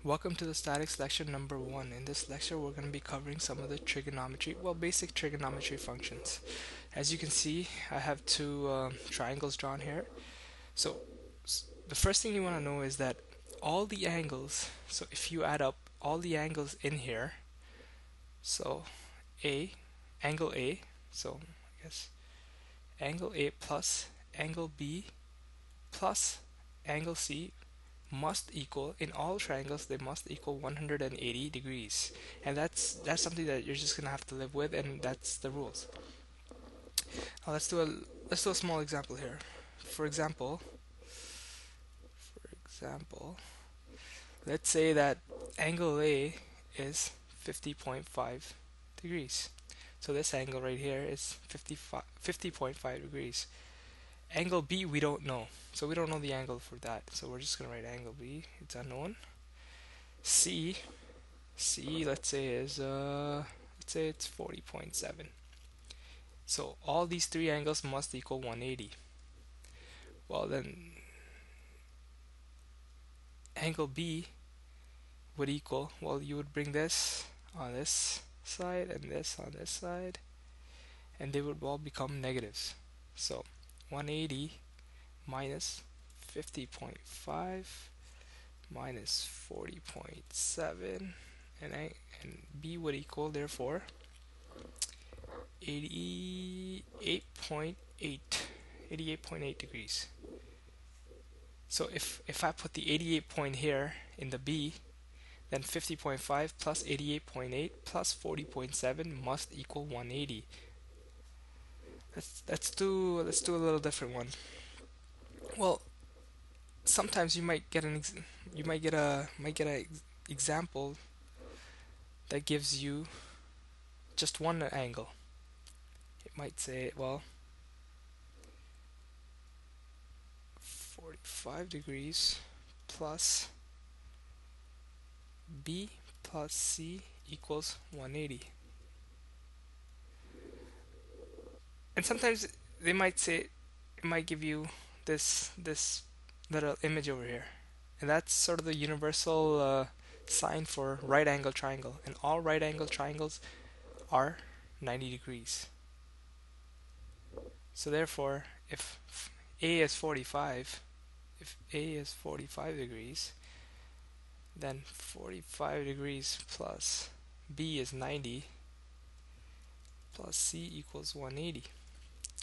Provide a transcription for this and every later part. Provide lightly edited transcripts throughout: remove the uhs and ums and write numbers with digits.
Welcome to the statics lecture number 1. In this lecture we're going to be covering some of the trigonometry, basic trigonometry functions. As you can see, I have two triangles drawn here. So the first thing you want to know is that all the angles, so if you add up all the angles in here, so angle A, so I guess angle A plus angle B plus angle C must equal, in all triangles they must equal 180 degrees, and that's something that you're just gonna have to live with, and that's the rules. Now let's do a small example here. For example, let's say that angle A is 50.5 degrees. So this angle right here is 50.5 degrees. Angle B we don't know, so we don't know the angle for that, so we're just gonna write angle B, it's unknown. C, let's say it's 40.7. So all these three angles must equal 180. Well then, angle B would equal, well, you would bring this on this side and this on this side, and they would all become negatives. So 180 minus 50.5 minus 40.7, and B would equal, therefore, 88.8 degrees. So if I put the 88 point here in the B, then 50.5 plus 88.8 plus 40.7 must equal 180. Let's do a little different one. Well, sometimes you might get an example that gives you just one angle. It might say, well, 45 degrees plus B plus C equals 180. And sometimes they might say, it might give you this little image over here, and that's sort of the universal sign for right angle triangle, and all right angle triangles are 90 degrees. So therefore, if A is 45 degrees, then 45 degrees plus B is 90 plus C equals 180.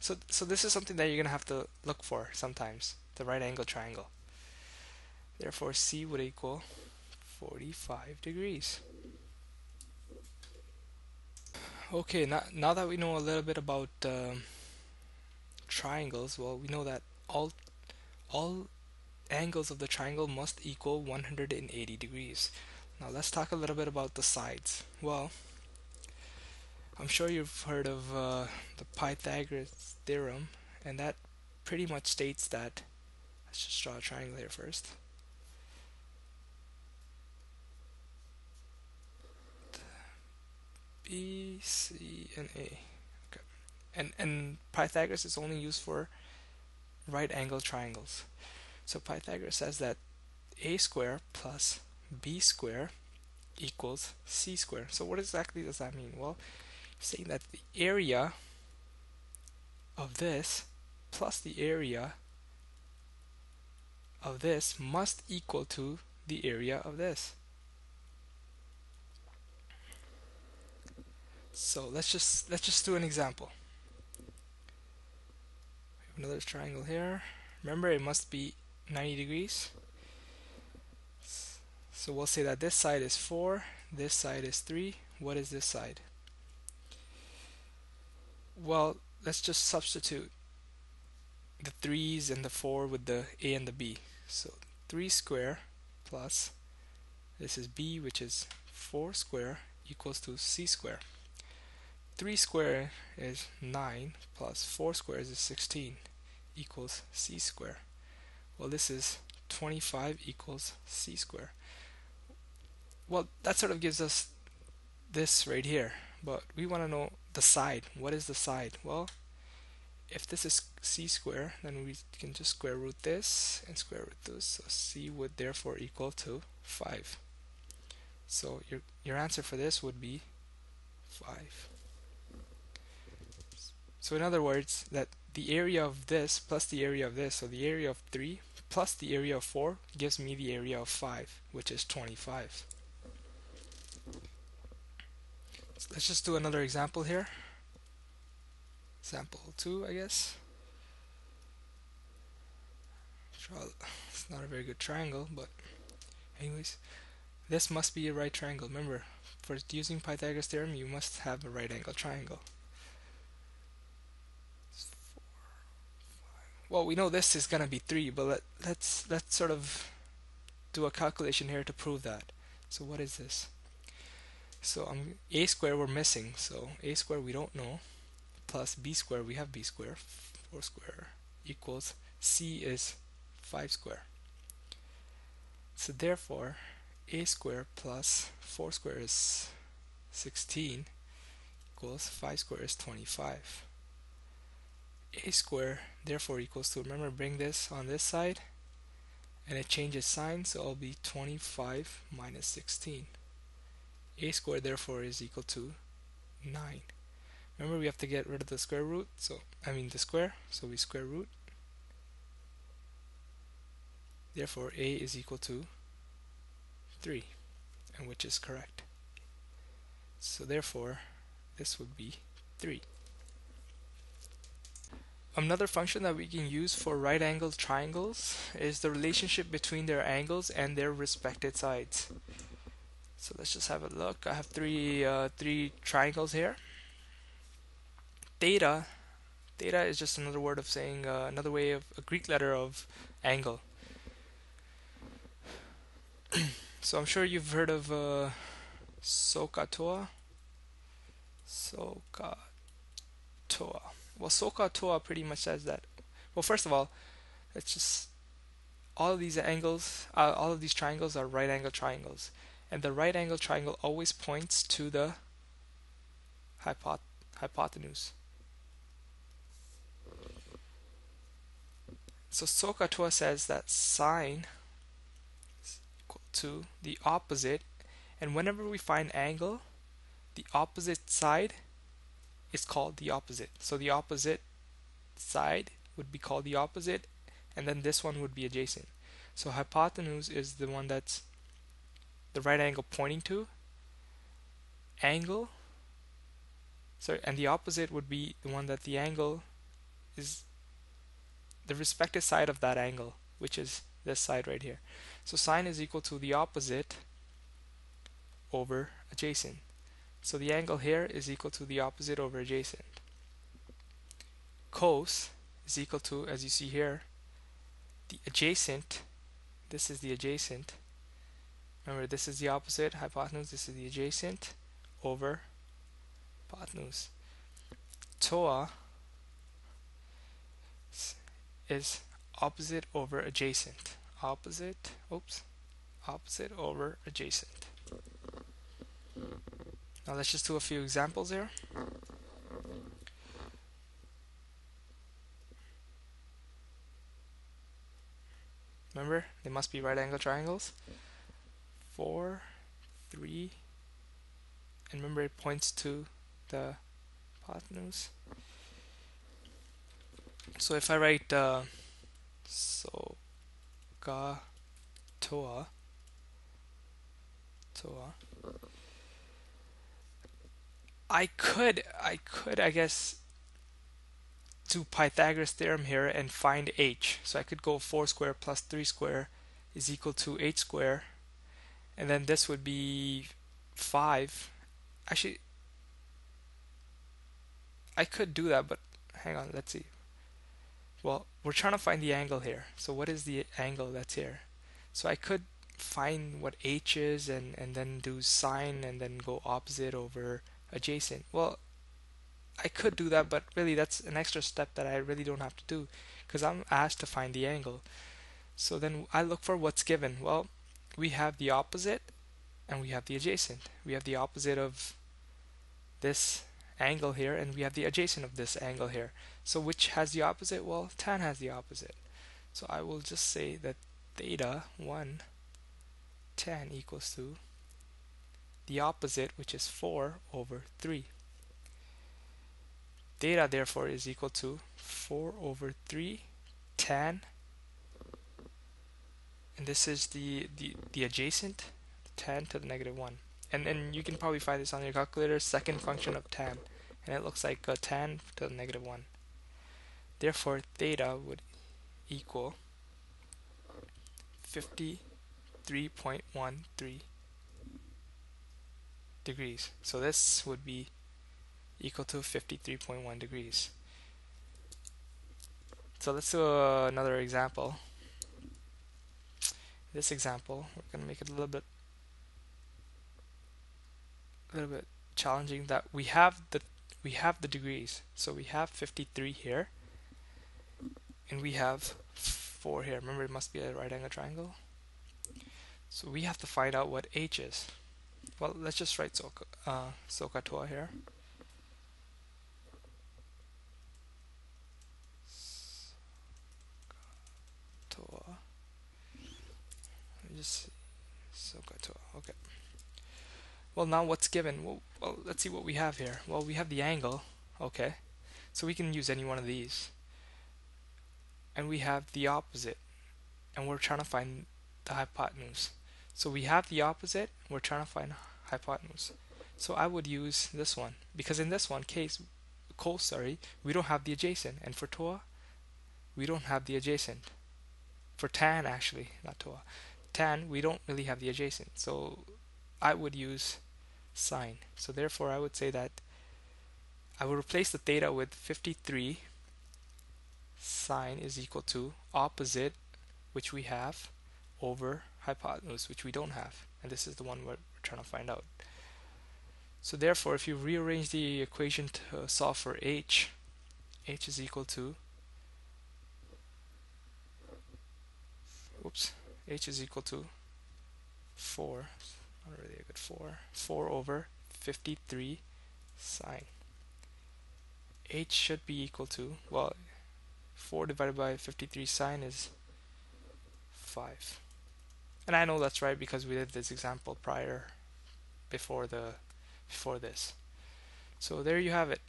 So this is something that you're gonna have to look for sometimes, the right angle triangle. Therefore C would equal 45 degrees. Okay, now that we know a little bit about triangles, well, we know that all angles of the triangle must equal 180 degrees. Now let's talk a little bit about the sides. Well, I'm sure you've heard of the Pythagoras theorem, and that pretty much states that, let's just draw a triangle here first. B, C, and A. Okay. And Pythagoras is only used for right angle triangles. So Pythagoras says that A square plus B square equals C square. So what exactly does that mean? Well, saying that the area of this plus the area of this must equal to the area of this. So let's just do an example. We have another triangle here. Remember, it must be 90 degrees. So we'll say that this side is 4, this side is 3. What is this side? Well, let's just substitute the 3's and the 4 with the A and the B. So 3 square plus, this is B, which is 4 square, equals to C square. 3 square is 9 plus 4 squares is 16 equals C square. Well, this is 25 equals C square. Well, that sort of gives us this right here, but we want to know the side. What is the side? Well, if this is C square, then we can just square root this and square root this, so C would therefore equal to 5. So your answer for this would be 5. So in other words, that the area of this plus the area of this, so the area of 3 plus the area of 4 gives me the area of 5, which is 25. So let's just do another example here. Example 2, I guess. It's not a very good triangle, but anyways, this must be a right triangle. Remember, for using Pythagoras theorem, you must have a right angle triangle. Well, we know this is gonna be 3, but let's sort of do a calculation here to prove that. So what is this? So a square we're missing, so a square we don't know, plus b square we have b square, 4 square equals c is 5 square. So therefore a square plus 4 square is 16 equals 5 square is 25. A square therefore equals to, remember, bring this on this side and it changes sign, so it'll be 25 minus 16. A squared therefore is equal to 9. Remember, we have to get rid of the square root, so the square, so we square root. Therefore a is equal to 3, and which is correct. So therefore this would be 3. Another function that we can use for right angled triangles is the relationship between their angles and their respective sides. So let's just have a look. I have three triangles here. Theta is just another word of saying another way of a Greek letter of angle. So I'm sure you've heard of SOHCAHTOA. Well, SOHCAHTOA pretty much says that. Well, first of all, it's just all of these angles, all of these triangles are right angle triangles, and the right angle triangle always points to the hypotenuse. So SOHCAHTOA says that sine is equal to the opposite, and whenever we find angle, the opposite side is called the opposite. So the opposite side would be called the opposite, and then this one would be adjacent. So hypotenuse is the one that's the right angle pointing to, angle, sorry, and the opposite would be the one that the angle is the respective side of that angle, which is this side right here. So sine is equal to the opposite over adjacent. So the angle here is equal to the opposite over adjacent. Cos is equal to, as you see here, the adjacent. This is the adjacent. Remember, this is the opposite, hypotenuse, this is the adjacent, over hypotenuse. TOA is opposite over adjacent. Opposite over adjacent. Now let's just do a few examples here. Remember, they must be right angle triangles. 4, 3, and remember it points to the hypotenuse. So if I write SOHCAHTOA, I could, I guess, do Pythagoras theorem here and find h. So I could go 4 square plus 3 square is equal to 8 square, and then this would be 5. Actually, I could do that, but hang on, let's see. Well, we're trying to find the angle here. So what is the angle that's here? So I could find what h is and then do sine and then go opposite over adjacent. Well, I could do that, but really that's an extra step that I really don't have to do because I'm asked to find the angle. So then I look for what's given. Well, we have the opposite and we have the adjacent. We have the opposite of this angle here and we have the adjacent of this angle here. So which has the opposite? Well, tan has the opposite. So I will just say that theta 1 tan equals to the opposite, which is 4 over 3. Theta therefore is equal to 4 over 3 tan, and this is the adjacent, tan to the negative 1. And then you can probably find this on your calculator, second function of tan, and it looks like tan to the negative 1. Therefore theta would equal 53.13 degrees. So this would be equal to 53.1 degrees. So let's do another example. This example, we're going to make it a little bit challenging, that we have the degrees. So we have 53 here, and we have 4 here. Remember, it must be a right angle triangle. So we have to find out what h is. Well, let's just write SOHCAHTOA here. SOHCAHTOA. Just SOHCAHTOA. Okay. Well, now what's given? Well, let's see what we have here. Well, we have the angle. Okay. So we can use any one of these. And we have the opposite. And we're trying to find the hypotenuse. So we have the opposite. We're trying to find hypotenuse. So I would use this one, because in this one case, we don't have the adjacent, and for TOA, we don't have the adjacent. For tan, actually, not TOA, tan, we don't really have the adjacent. So I would use sine. So therefore, I would say that I would replace the theta with 53. Sine is equal to opposite, which we have, over hypotenuse, which we don't have. And this is the one we're trying to find out. So therefore, if you rearrange the equation to solve for h is equal to, h is equal to 4, not really a good 4 over 53 sine. H should be equal to, well, 4 divided by 53 sine is 5. And I know that's right because we did this example before this. So there you have it.